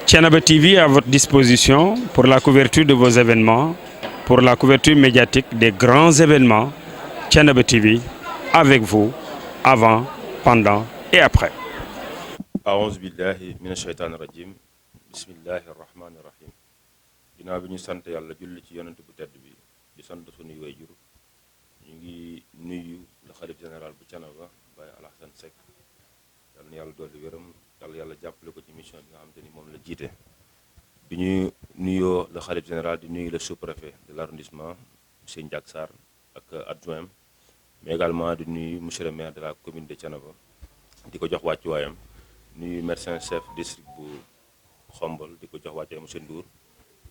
Thiénaba TV à votre disposition pour la couverture de vos événements, pour la couverture médiatique des grands événements. Thiénaba TV avec vous avant, pendant et après. aouzu billahi mina shaytaani rajim bismillahi rahmaani rahim ginnaaw bi ñu sant yàlla julli ci yonent bu tedd bi di sant sunuy wayjur ñu ngi nuyu le xalif général bu Thiénaba Baye Alassane Seck yal na yàlla dolli wéram yàlla jàppale ko ci mission bi nga xamante ni moom la jiite bi ñu nuyoo le xalif général di nuyu le sous-préfet de l'arrondissement monsieur Ndiak Sarr ak adjoint mais également di nuyu monsieur le maire de la commune de Thiénaba di ko jox wàccuwaayam nuyu médecin chef district bu Xombol di ko jox wàccuwaayam monsieur Ndour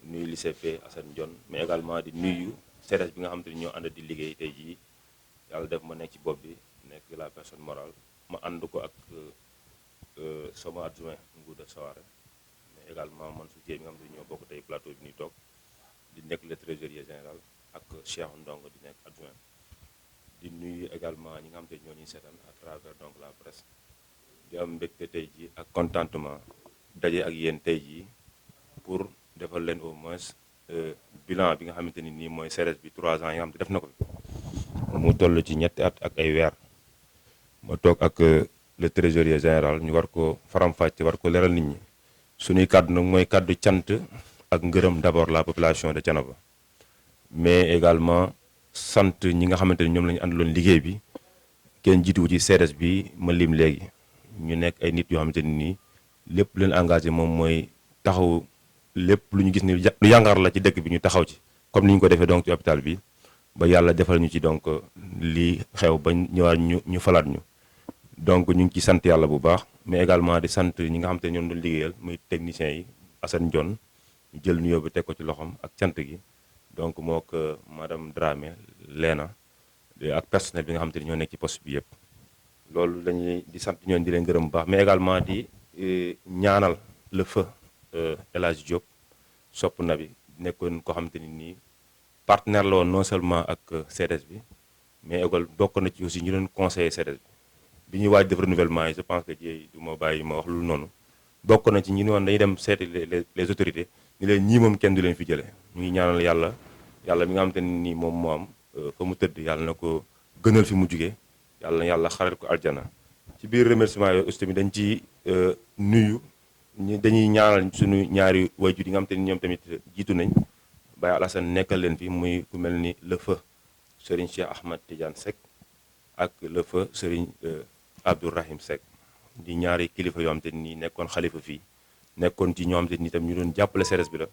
nuyu l'ICP Assane Dione mais également di nuyu CRS bi nga xamante ni ñoo ànd di liggéey tey jii yàlla def ma nekk ci bopp bi nekk la personne morale ma ànd ko ak sama adjoint Ngouda Saware mais également man su bi nga xam ne ñoo bokk tey plateau bi ñuy toog di nekk le trésorier général ak Cheikh Ndongo di nekk adjoint di nuyu également ñi nga xam te ñoo ñuy seetaan à travers donc la presse di am mbégte tey jii ak contentement daje ak yéen tey jii pour defal leen au moins bilan bi nga xamante ni nii mooy CRS bi 3 ans yi nga xam te def na ko mu toll ci ñetti at ak ay weer ma toog ak le trésorier général ñu war ko faram-fàcce war ko leral nit ñi suñuy kàddu nag mooy kàddu cant ak ngërëm d'abord la population de Thiénaba mais également sant ñi nga xamante ni ñoom la ñu àndaloon liggéey bi kenn jiituwu ci CRS bi ma lim léegi ñu nekk ay nit yoo xamante ni nii lépp leen engagé moom mooy taxaw lépp lu ñu gis ni lu yàngaar la ci dëkk bi ñu taxaw ci comme ni ñu ko defee donc ci hôpital bi ba yàlla defal ñu ci donc lii xew ba ñëwaat ñu falaat ñu donc ñu ngi ci sant yàlla bu baax mais également di sant ñi nga xamante ne ñoom doon liggéeyal muy techniciens yi Assane Dione ñu jël nuyoo bi teg ko ci loxoom ak cant gi donc moo ko madame Dramé Léna ak personnel bi nga xamante ni ñoo nekk ci poste bi yëpp loolu dañuy di sant ñoon di leen gërëm bu baax mais également di ñaanal le feu El Hadj Diop sopp na bi nekkoon koo xamante ni nii partenaire la woon non seulement ak CRS bi mais également bokk na ci aussi ñu doon conseiller CRS bi ñuy waaj def renouvellement yi je pense que ci du ma bàyyi ma wax lu noonu bokk na ci ñi woon dañuy dem seeti les autorités ni leen ñii moom kenn du leen fi jëlee ñu ngi ñaanal yàlla mi nga xamante ni nii moom moo am fa mu tëdd yàlla na ko gënal fi mu jugee yàlla na yàlla xaral ko aljana ci biir remerciement yooyu aussi tamit dañ ci nuyu dañuy ñaanal suñu ñaari wayjur yi nga xamante ni ñoom tamit jiitu nañ Baye Alassane nekkal leen fi muy ku mel ni le feu Serigne Cheikh Ahmad Tidiane Seck ak le feu Serigne Abdourahim Seck di ñaari kilifa yoo xamante ni nekkoon xalifa fii nekkoon ci ñoo xamante ni tam ñu doon jàppale CRS bi la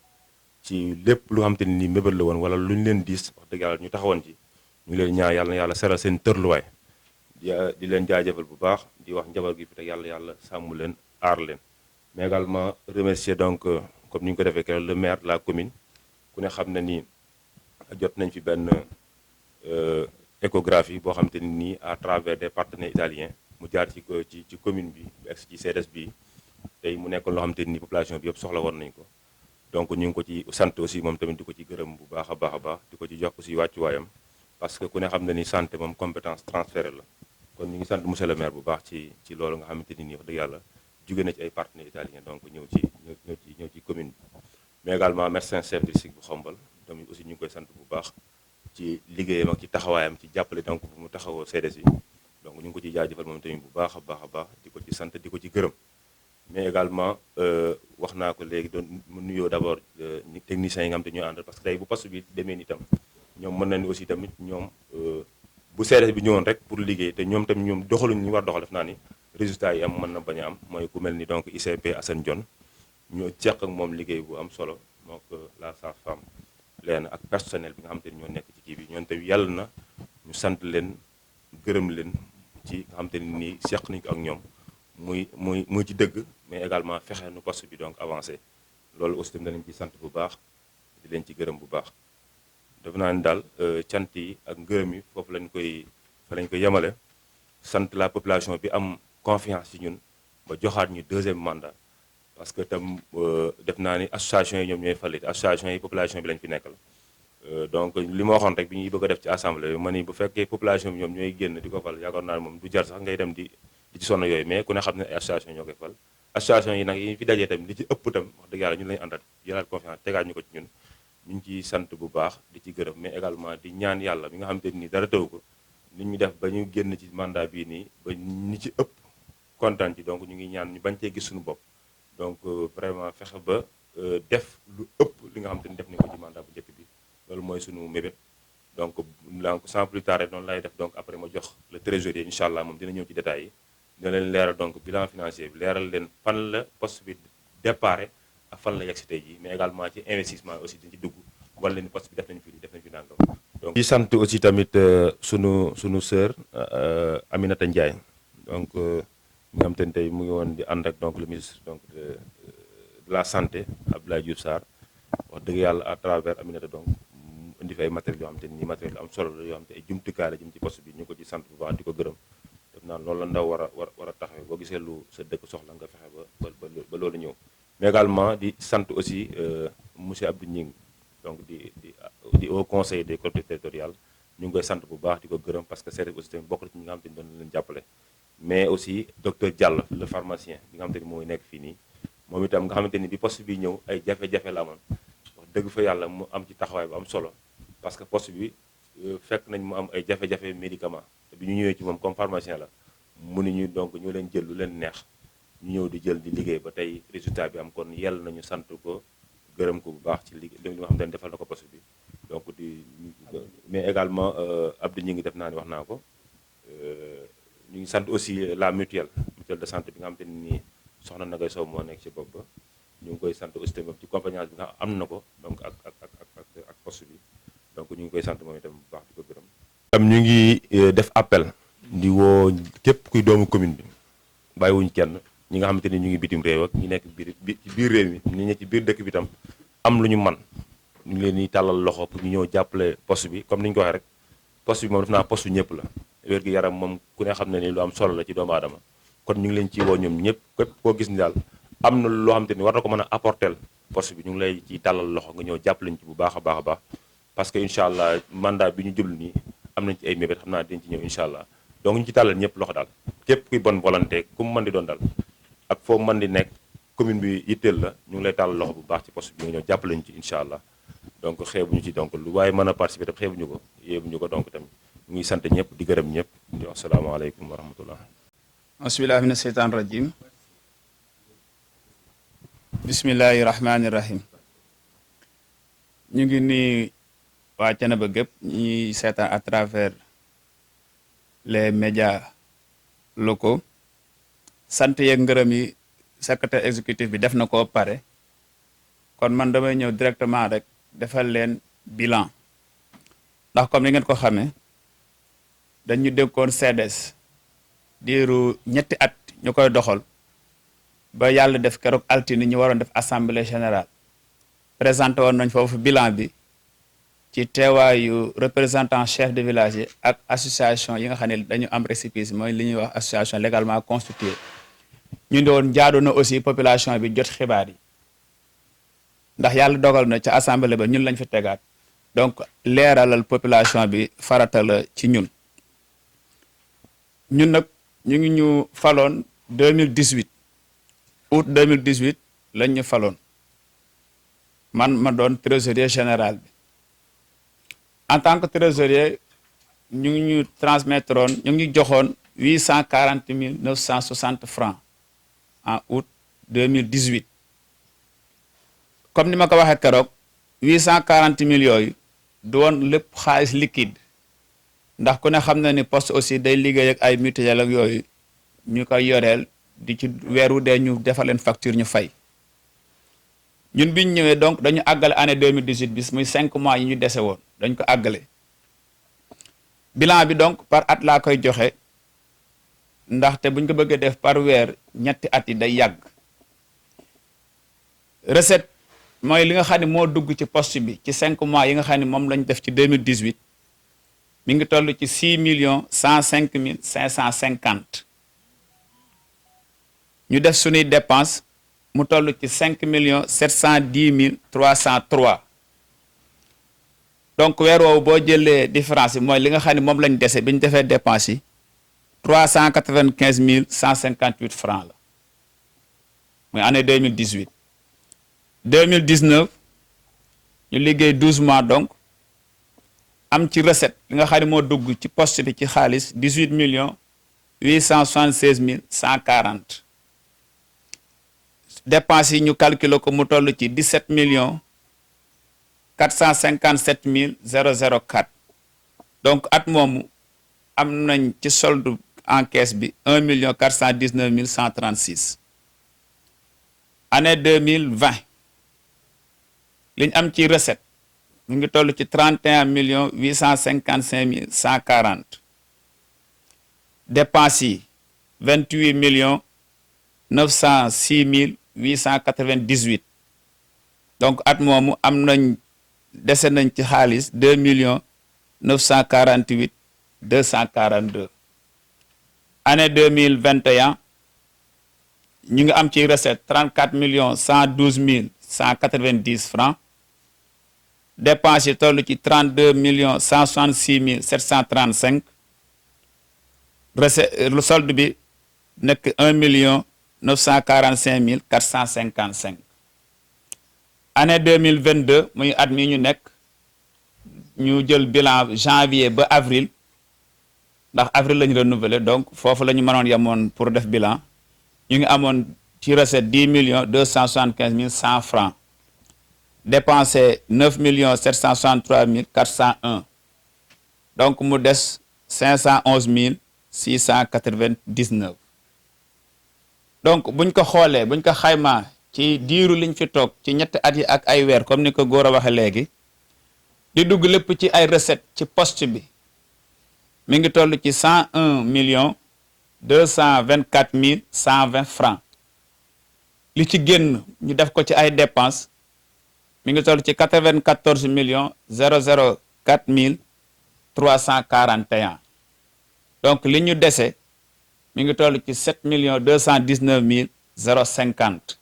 ci lépp lu xamante ni mébal la woon wala lu ñu leen diis wax dëgg yàlla ñu taxawoon ci ñu leen ñaan yàlla na yàlla seral seen tërluwaay di leen jaajëfal bu baax di wax njaboot gi fi teg yàlla sàmm leen aar leen mais également remercier donc comme ni ñu ko defee keroog le maire de la commune ku ne xam na ni jot nañ fi benn échographie boo xamante ni nii à travers des partenaires italiens mu jaar ci commune bi ex ci CRS bi tey mu nekkoon loo xamante ni population bi yëpp soxla woon nañ ko donc ñu ngi ko ci sant aussi moom tamit di ko ci gërëm bu baax a baax di ko ci jox aussi wàccuwaayam parce que ku ne xam na ni santé moom compétence transférée la kon ñu ngi sant monsieur le maire bu baax ci loolu nga xamante ni nii wax dëgg yàlla jóge na ci ay partenaires italiens donc ñëw ci commune bi mais également médecin chef district bu Xombol tamit aussi ñu ngi koy sant bu baax ci liggéeyam ak ci taxawaayam ci jàppale donc bu mu taxawoo CRS yi donc ñu ngi ko ci jaajëfal moom tamit bu baax a baax di ko ci sant di ko ci gërëm mais également wax naa ko léegi doon mu nuyoo d'abord techniciens yi nga xam te ñoo àndal parce que tey bu poste bi demee ni tam ñoom mën nañu aussi tamit ñoom bu CRS bi ñëwoon rek pour liggéey te ñoom tamit ñoom doxaluñ ñu war doxal def naa ni résultat yi am mën na bañ a am mooy ku mel ni donc ICP Assane Dione ñoo ceq ak moom liggéey bu am solo donc la sage-femme leen ak personnel bi nga xam te ni ñoo nekk ci kii bi ñoom tamit yàlla na ñu sant leen gërëm leen ci nga xam te ni nii seq nañu ko ak ñoom muy ci dëgg mais également fexe nu poste bi donc avancé loolu aussi tamit danañ ci sant bu baax di leen ci gërëm bu baax def naa ni daal cant yi ak ngërëm yi foofu lañ koy yemale sant la population bi am confiance ci ñun ba joxaat ñu deuxième mandat parce que tam def naa ni association yi ñoom ñooy falit association yi population bi lañ fi nekkal donc li ma waxoon rek bi ñuy bëgg a def ci assemblée bi ma ni bu fekkee population bi ñoom ñooy génn di ko fal yaakaar naa ne moom du jar sax ngay dem di ci sonn yooyu mais ku ne xam ne ay association ñoo koy fal association yi nag yi fi dajee tamit li ci ëpp tam wax dëgg yàlla ñun lañu àndat jëlaat confiance tegaat ñu ko ci ñun ñu ngi ciy sant bu baax di ci gërëm mais également di ñaan yàlla mi nga xamante ni dara taw ko nit ñu def ba ñu génn ci mandat bii nii ba ñi ci ëpp kontaan ci donc ñu ngi ñaan ñu bañ cee gis suñu bopp donc vraiment fexe ba def lu ëpp li nga xamante ni def nañ ko ci mandat bu njëkk bi loolu mooy suñu mébét donc sans plus tarder noonu lay def donc après ma jox le trésorier incha allah moom dina ñëw ci détails yi dina leen leeral donc bilan financier bi leeral leen fan la poste bi déparé ak fan la yegg si tey jii mais également ci investissement aussi dañ ci dugg wala leen poste bi def nañ fi nangam donc di sant aussi tamit sunu sœur Aminata Ndiaye donc mi nga xam te ne tey mu ngi woon di ànd ak donc le ministre donc de la santé Abdoulaye Diouf Sarr wax dëgg yàlla à travers Aminata donc indi fi ay matériels yoo xam te ni matériel am solo la yoo xam te ay jumtukaay la jëm ci poste bi ñu ko ci sant bu baax di ko gërëm def naa loolu la ndaw war a taxawee boo gisee lu sa dëkk soxla nga fexe ba loolu ñëw mais également di sant aussi monsieur Abdou Ñing donc di au conseil des collectivités territoriales ñu ngi koy sant bu baax di ko gërëm parce que c'est aussi tamit bokk na ci ñi nga xam te ni doon leen jàppale mais aussi docteur Diallo le pharmacien bi nga xam te ni mooy nekk fii nii moom itam nga xamante ni bi poste bi ñëw ay jafe-jafe la amoon wax dëgg fa yàlla mu am ci taxawaay bu am solo parce que poste bi fekk nañ mu am ay jafe-jafe médicament te bi ñu ñëwee ci moom comme pharmacien la mënuñu donc ñu leen jël lu leen neex ñu ñëw di jël di liggéey ba tey résultat bi am kon yàlla nañu sant ko gërëm ko bu baax ci liggéey li nga xam ne defal na ko poste bi donc mais également Abdou ñi ngi def naa ni wax naa ko ñu ngi sant aussi la mutuelle de santé bi nga xam te ne nii soxna Nagay Sow moo nekk ci bopp ba ñu ngi koy sant aussi tamit ci compagnonnage bi nga am na ko donc ak poste bi donc ñu ngi koy sant moom itam bu baax di ko gërëm. ñu ngi def appel di woo képp kuy doomu commune bi bàyyiwuñ kenn ñi nga xamante ni ñu ngi bitim réew ak ñi nekk ci biir réew mi ñi nekk ci biir dëkk bi tam am lu ñu man ñu ngi leen di tàllal loxo pour ñu ñëw jàppale poste bi comme ni ñu ko waxee rek poste bi moom def naa poste ñëpp la wér-gu-yaram moom ku ne xam ne ni lu am solo la ci doomu aadama kon ñu ngi leen ci woo ñoom ñëpp képp koo gis ni daal am na loo xamante ni war na ko mën a apporter poste bi ñu ngi lay ci tàllal loxo nga ñëw jàppale ñu ci bu baax a baax parce que incha allah mandat bi ñu jublu nii am nañ ci ay mébét xam naa dinañ ci ñëw incha allah donc ñu ci tàllal ñëpp loxo daal képp kuy bonne volonté ku mu mën di doon daal ak foo mën di nekk commune bi yitteel la ñu ngi lay tàllal loxo bu baax ci poste bi nga ñëw jàppale ñu ci incha allah donc xeebuñu ci donc lu waaye mën a participer tam xeebuñu ko yéebuñu ko donc tamit ñu ngi sant ñëpp di gërëm ñëpp di wax asalaamaaleykum wa rahmatullah bismillahi mina seytaan rajim bismillahi rahmaani rahim ñu ngi nii waa Thiénaba gépp ñuy seetaan à travers les médias locaux sant yeeg ngërëm yi secrétaire exécutif bi def na ko pare kon man damay ñëw directement rek defal leen bilan ndax comme ni ngeen ko xamee dañu dénkoon CDS diiru ñetti at ñu koy doxal ba yàlla def keroog altine ñu waroon def assemblée générale présenté woon nañ foofu bilan bi ci teewaayu représentant chef de village yi ak association yi nga xam ne dañu am récépissé mooy li ñuy wax association légalement constituée ñu doon jaadu na aussi population bi jot xibaar yi ndax yàlla dogal na ca assemblée ba ñun lañ fi tegaat donc leeralal population bi farata la ci ñun nag ñu ngi ñu faloon 2018 août 2018 lañ ñu faloon man ma doon trésorier général bi en tant que trésorier ñu ngi ñu transmettroon ñu ngi joxoon 840 960 francs en août 2018 comme ni ma ko waxee keroog 840 000 yooyu du woon lépp xaalis liquide ndax ku ne xam na ni poste aussi day liggéey ak ay mutuelle ak yooyu ñu koy yoreel di ci weeru dee ñu defal leen facture ñu fay ñun bi ñu ñëwee donc dañu àggale année 2018 bis muy 5 mois yi ñu dese woon dañ ko àggale bilan bi donc par at laa koy joxe ndaxte buñ ko bëggee def par weer ñetti at yi day yàgg recette mooy li nga xam ne moo dugg ci poste bi ci 5 mois yi nga xam ne moom lañ def ci 2018 mi ngi toll ci 6 105 550 ñu def suñuy dépense mu toll ci 5 710 303 donc weer woowu boo jëlee différence bi mooy li nga xam ne moom lañ dese bi ñu defee dépense yi 395 158 francs la muy année 2018 2019 ñu liggéey 12 mois donc am ci recette li nga xam ne moo dugg ci poste bi ci xaalis 18 millions 876 mille 140 dépenses yi ñu calculer ko mu toll ci 17 millions 457 mille 004 donc at moomu am nañ ci solde en caisse bi 1 million 419 mille 136 année 2020 li ñu am ci recette ñu ngi toll ci 31 millions 855 mille 140 dépenses yi 28 millions 906 mille 898 donc at moomu am nañ dese nañ ci xaalis 2 millions 948 242 année 2021 ñu ngi am ci recette 34 millions 112 mille 190 francs dépenses yi toll ci 32 millions 166 mille 735 recette solde bi nekk 1 million 945 mille 455 année 2022 muy at mi ñu nekk ñu jël bilan janvier ba avril ndax avril la ñu renouvelé donc foofu la ñu mënoon yemoon pour def bilan ñu ngi amoon ci recette 10 millions 275 mille 100 francs dépensé 9 millions 763 mille 401 donc mu des 511 mille 699 donc buñ ko xoolee buñ ko xaymaa ci diiru liñ fi toog ci ñetti at yi ak ay weer comme ni ko góor a waxe léegi di dugg lépp ci ay recette ci poste bi mi ngi toll ci 101 millions 224 mille 120 francs li ci génn ñu def ko ci ay dépenses mi ngi toll ci 94 millions 004 mille 341 donc li ñu dese mi ngi toll ci 7 millions 219 mille 050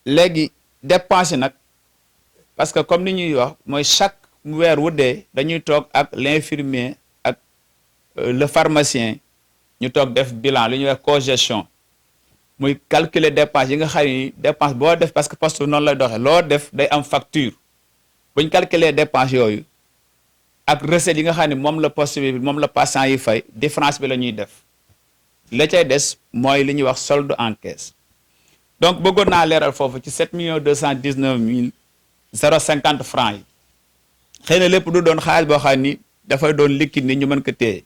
léegi dépense yi nag parce que comme ni ñuy wax mooy chaque weer wu dee dañuy toog ak l'infirmier ak le pharmacien ñu toog def bilan li ñuy wax cogestion muy calculer dépense yi nga xam ni dépense boo def parce que poste bi noonu lay doxee loo def day am facture buñ calculer dépense yooyu ak recette yi nga xam ne moom la poste bi moom la patient yi fay différence bi la ñuy def la cay des mooy li ñuy wax solde en caisse donc bëggoon naa leeral foofu ci 7 millions 219 mille 050 francs yi xëy na lépp du doon xaalis boo xam ni dafay doon liquide ni ñu mën ko téye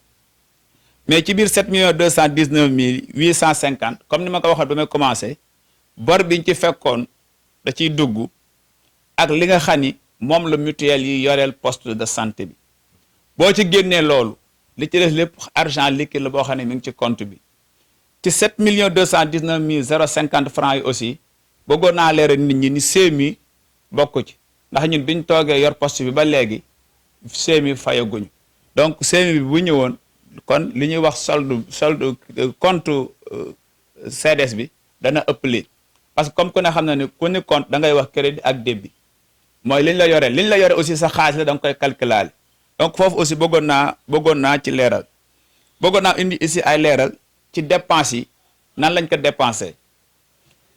mais ci biir 7 millions 219 mille 850 comme ni ma ko waxoon ba may commencé bor biñ ci fekkoon da ciy dugg ak li nga xam ni moom la mutuelle yi yoreel poste de santé bi boo ci génnee loolu li ci des lépp argent liquide la boo xam ne mi ngi ci compte bi ci 7 millions 219 mille 050 francs yi aussi bëggoon naa leeral nit ñi ni CMU bokk ci ndax ñun biñ toogee yor poste bi ba léegi CMU fayaguñu donc CMU bi bu ñëwoon kon li ñuy wax solde compte CDS bi dana ëpp lii parce que comme ku ne xam na ne ku ne compte da ngay wax crédit ak débit mooy liñ la yore aussi sa xaalis la da nga koy calculaale donc foofu aussi bëggoon naa ci leeral bëggoon naa indi ici ay leeral ci dépense yi nan lañ ko dépensé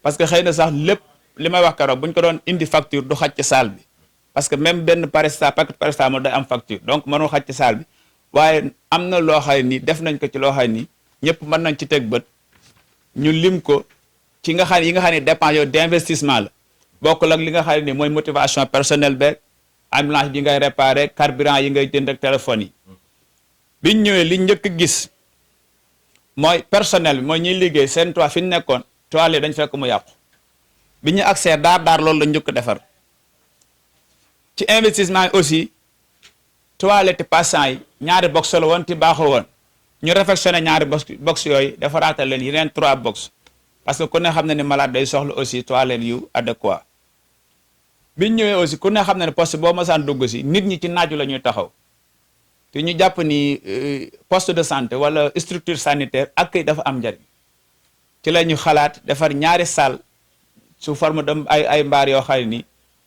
parce que xëy na sax lépp li may wax keroog bu ñu ko doon indi facture du xaj ci salle bi parce que même benn paquet paracétamol day am facture donc mënul xaj ci salle bi waaye am na loo xam ni def nañ ko ci loo xam ni ñëpp mën nañ ci teg bët ñu lim ko ci nga xam yi nga xam ne dépense yooyu d'investissement la bokkul ak li nga xam ne mooy motivation personnelle beeg ambulance bi ngay réparer carburant yi ngay jënd ak téléphone yi biñ ñëwee li njëkk gis mooy personnel bi mooy ñuy liggéey seen toit fi ñu nekkoon toile dañ fekk mu yàqu bi ñu accès daar loolu la njëkk defar ci investissement yi aussi toilette patient yi ñaari box la woon ti baaxul woon ñu réfectionné ñaari box yooyu defaraatal leen yeneen 3 box parce que ku ne xam na ne malade day soxla aussi toilette yu adéquat biñ ñëwee aussi ku ne xam na ne poste boo masaan dugg si nit ñi ci naaju la ñuy taxaw te ñu jàpp ni poste de santé wala structure sanitaire accueil dafa am njariñ ci la ñu xalaat defar ñaari salle sous forme de ay mbaar yoo xam ni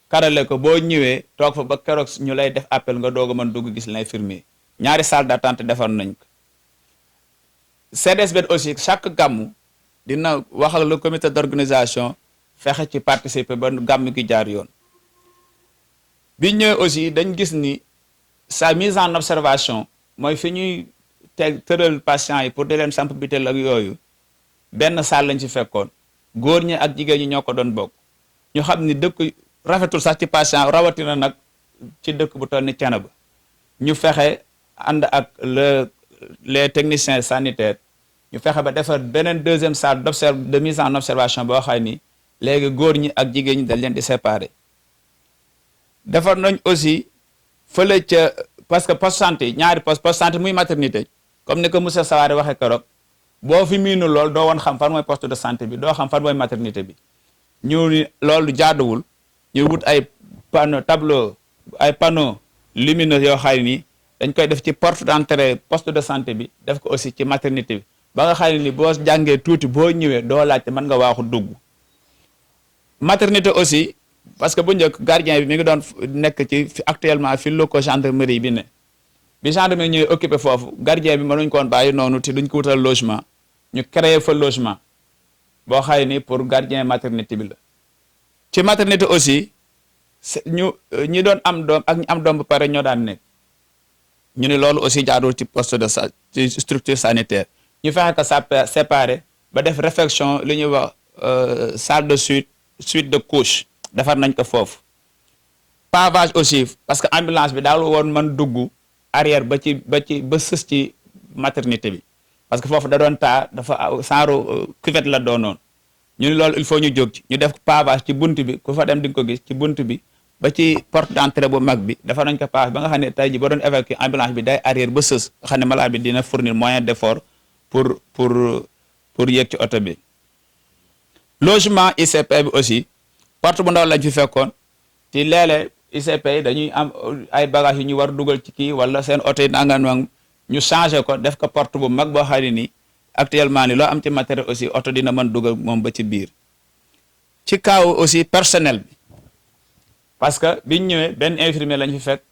karale ko boo ñëwee toog fa ba keroog ñu lay def appel nga doog a mën dugg gis l'infirmier ñaari salle d'attente defar nañ ko CDS aussi chaque gàmmu dina wax ak le comité d'organisation fexe ci participer ba gàmm gi jaar yoon. bi ñëwee aussi dañ gis ni sa mise en observation mooy fi ñuy tëral patients yi pour di leen samp bitel ak yooyu benn salle lañ ci fekkoon góor ñi ak jigéen ñi ñoo ko doon bokk ñu xam ni dëkk rafetul sax ci patient rawatina nag ci dëkk bu toll ni Thiénaba ñu fexe ànd ak les techniciens sanitaires ñu fexe ba defar beneen deuxième salle de mise en observation boo xam ni léegi góor ñi ak jigéen ñi dañ leen di séparer. defar nañ aussi fële ca parce que poste santé ñaari poste santé muy maternité comme ni ko monsieur Sawaré waxee keroog boo fi miinu lool doo woon xam fan mooy poste de santé bi doo xam fan mooy maternité bi ñu ni loolu jaaduwul ñu wut ay panneau lumineux yoo xam ni dañ koy def ci porte d'entrée poste de santé bi def ko aussi ci maternité bi ba nga xam ni boo jàngee tuuti boo ñëwee doo laajte mën nga waaxu dugg maternité aussi parce que bu njëkk gardien bi mi ngi doon nekk ci actuellement fi loko gendarmerie bi ne bi gendarmerie ñëwee occupé foofu gardien bi mënuñ ko woon bàyyi noonu te duñ ko wutal logement ñu créé fa logement boo xay ni pour gardien maternité bi la ci maternité aussi ñi doon am doom ak ñi am doom ba pare ñoo daan nekk ñu ne loolu aussi jaadul ci poste de ci structure sanitaire ñu fexe ko séparé ba def réfection li ñuy wax salle de suite de couche defar nañ ko foofu pavage aussi parce que ambulance bi daal woon mën dugg arrière ba sës ci maternité bi parce que foofu da doon taa dafa genre cuvette la doonoon ñu ni loolu il faut ñu jóg ci ñu def pavage ci bunt bi ku fa dem di nga ko gis ci bunt bi ba ci porte d'entrée bu mag bi defar nañ ko pavage ba nga xam ne tey ji ba doon évacuer ambulance bi day arrière ba sës nga xam ne malade bi dina fournir moyen d'effort pour yéeg ci oto bi logement ICP bi aussi porte bu ndaw lañ fi fekkoon ci léeg-léeg ICP yi dañuy am ay bagages yu ñu war dugal ci kii wala seen oto yi nangam ñu changé ko def ko porte bu mag boo xam ne nii actuellement ni loo am ci matériel aussi oto dina mën dugal moom ba ci biir ci kaw aussi personnel bi parce que biñ ñëwee benn infirmier lañ fi fekk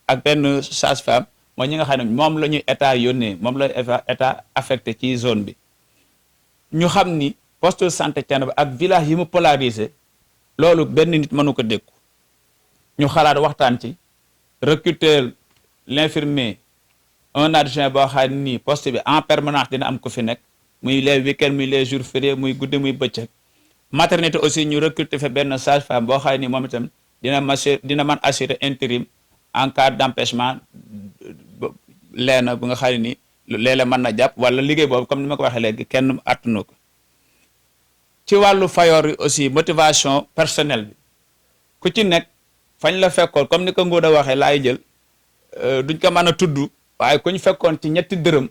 ak benn sage-femme mooy ñi nga xam ne moom la ñuy état yónnee moom la état affecté ci zone bi ñu xam ni poste de santé Thiénaba ak village yi mu polarisé loolu benn nit mënu ko dékku ñu xalaat waxtaan ci recruter l'infirmier un adjoint boo xam ne nii poste bi en permanence dina am ko fi nekk muy les week-ends muy les jours fériés muy guddi muy bëccëg maternité aussi ñu recruter fa benn sage-femme boo xam ne nii moom itam dina mën assurer intérim en cas d'empêchement leena bu nga xam ne nii léeg-léeg mën na jàpp wala liggéey boobu comme ni ma ko waxee léegi kenn attunu ko ci wàllu fayoor yi aussi motivation personnelle bi ku ci nekk fañ la fekkoon comme ni ko Ngouda waxee laay jël duñ ko mën a tudd waaye ku ñu fekkoon ci ñetti dërëm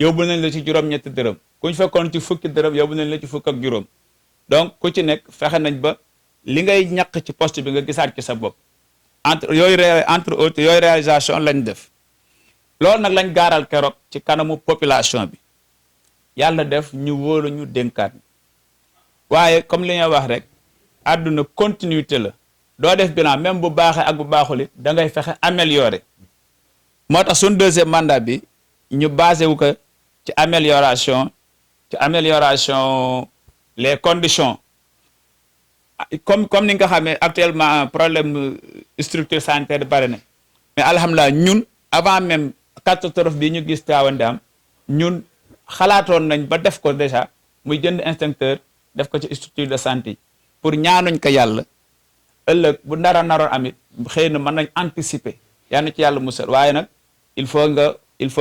yóbbu nañ la ci juróom ñetti dërëm ku ñu fekkoon ci fukki dërëm yóbbu nañ la ci fukk ak juróom donc ku ci nekk fexe nañ ba li ngay ñàkk ci poste bi nga gisaat ci sa bopp entre autres yooyu réalisation lañ def loolu nag lañ gaaral keroog ci kanamu population bi yàlla def ñu wóolu ñu dénkaat waaye comme li ñuy wax rek àdduna continuité la doo def bilan même bu baaxee ak bu baaxul it da ngay fexe améliorer moo tax suñ deuxième mandat bi ñu basé wu ko ci amélioration les conditions comme ni nga xamee actuellement problème structure sanitaire bari na mais alhamdulilah ñun avant même catastrophe bi ñu gis Tivaouane am ñun xalaatoon nañ ba def ko déjà muy jënd instincteur def ko ci structure de santé pour ñaanuñ ko yàlla ëllëg bu naroon amit xëy na mën nañ anticiper yaa na ci yàlla musal waaye nag il faut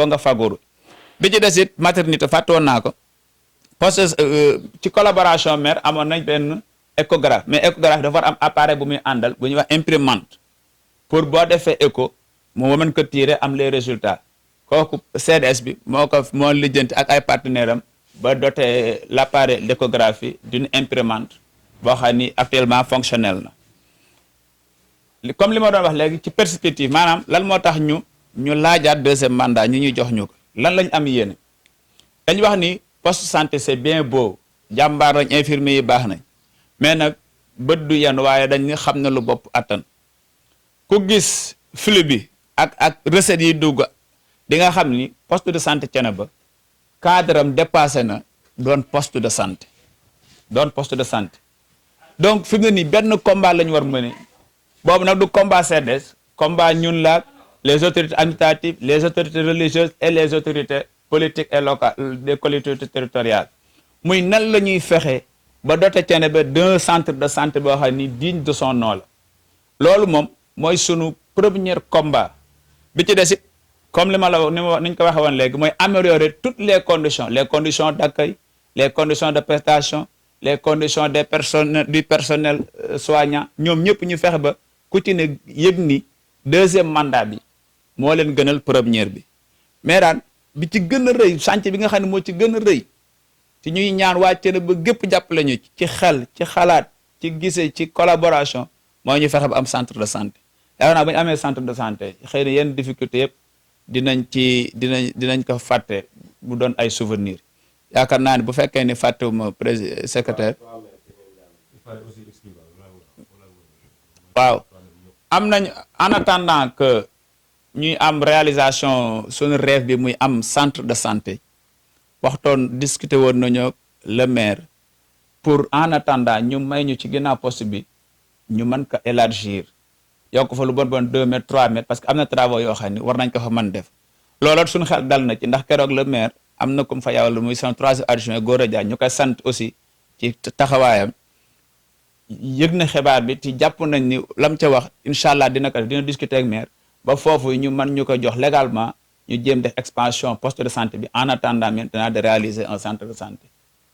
nga fagaru bi ci des it maternité fàttoon naa ko parce que ci collaboration mère amoon nañ benn échographe mais échographe dafa war am appareil bu muy àndal bu ñuy wax imprimante pour boo defee écho moo mën ko tirer am les résultats kooku CDS bi moo lijjanti ak ay partenaires am ba doté l'appareil d'échographie d'une imprimante boo xam ni actuellement fonctionnel na comme li ma doon wax léegi ci perspective maanaam lan moo tax ñu laajaat deuxième mandat ñuy jox ñu ko lan lañ am yéene dañ wax ni poste santé c'est bien beau jàmbaar lañ infirmier yi baax nañ mais nag bët du yenn waaye dañ xam ne lu bopp attan ku gis flux bi ak recettes yi dugg di nga xam ni poste de santé Thiénaba cadre am dépassé na doon poste de santé donc fi mu ne nii benn combat la ñu war mëne boobu nag du combat CDS combat ñun la les autorités administratives les autorités religieuses et les autorités politiques et locales des collectivités territoriales muy nan la ñuy fexe ba doté Thiénaba d'un centre de santé boo xam ni digne de son nom la loolu moom mooy sunu premier combat bi ci des it comme li ma la ni ñu ko waxee woon léegi mooy améliorer toutes les conditions d'accueil les conditions de prestation les conditions du personnel soignant ñoom ñëpp ñu fexe ba ku ci ne yëg ni deuxième mandat bi moo leen gënal première bi mais daan bi ci gën a rëy chantier bi nga xam ne moo ci gën a rëy ci ñuy ñaan waa Thiénaba gépp jàppale ñu ci xel ci xalaat ci gise ci collaboration mooy ñu fexe ba am centre de santé yaakaar naa bu ñu amee centre de santé xëy na yenn difficulté yëpp dinañ ko fàtte bu doon ay souvenir yaakaar naa ne bu fekkee ni fàttewuma président secrétaire waaw am nañ en attendant que ñuy am réalisation suñu rêve bi muy am centre de santé waxtoon discuter woon nañu le maire pour en attendant ñu may ñu ci ginnaaw poste bi ñu mën ko élargir yokk fa lu bon 2 mètres 3 mètres parce que am na travaux yoo xam ne war nañ ko fa mën def loolu suñu xel dal na ci ndax keroog le maire am na comme fa yawal muy son 3e adjoint Gora Diagne ñu koy sant aussi ci taxawaayam yëg na xibaar bi ci jàpp nañ ni lam ca wax incha allah dina discuter ak maire ba foofu ñu mën ñu ko jox légalement ñu jéem def expansion poste de santé bi en attendant maintenant de réaliser un centre de santé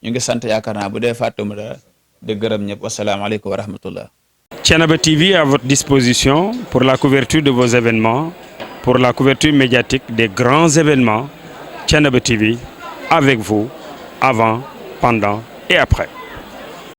ñu ngi sant yaakaar naa bu dee fàttuma dara di gërëm ñëpp wasalaamaaleykum wa rahmatullah. Thiénaba TV à votre disposition pour la couverture de vos événements, pour la couverture médiatique des grands événements. Thiénaba TV avec vous avant, pendant et après.